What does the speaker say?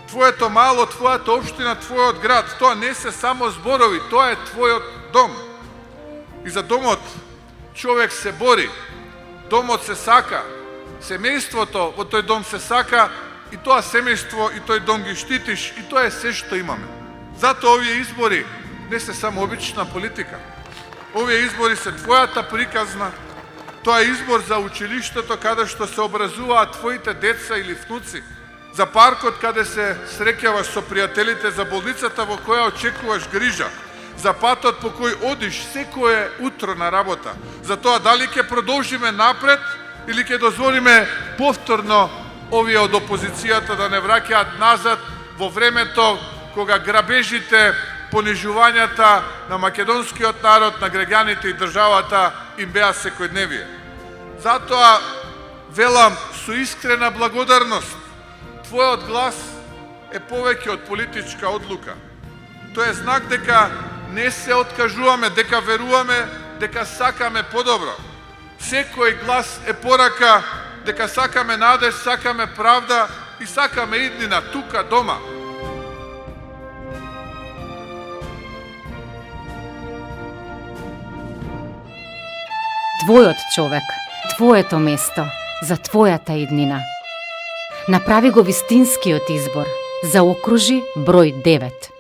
твоето мало, твојата општина, твојот град. Тоа не се само зборови, тоа е твојот дом. И за домот човек се бори, домот се сака, семејството во тој дом се сака и тоа семејство и тој дом ги штитиш и тоа е се што имаме. Затоа овие избори не се само обична политика. Овие избори се твојата приказна, тоа е избор за училиштето каде што се образуваат твоите деца или внуци, за паркот каде се среќаваш со пријателите, за болницата во која очекуваш грижа, за патот по кој одиш секое утро на работа, за тоа дали ќе продолжиме напред или ќе дозволиме повторно овие од опозицијата да не враќаат назад во времето кога грабежите, понижувањата на македонскиот народ, на граѓаните и државата им беа секојдневие. Затоа велам со искрена благодарност, твојот глас е повеќе од политичка одлука. Тоа е знак дека не се откажуваме, дека веруваме, дека сакаме подобро. Секој глас е порака дека сакаме надеж, сакаме правда и сакаме иднина тука дома. Твојот човек, твоето место, за твојата иднина. Направи го вистинскиот избор, заокружи број 9.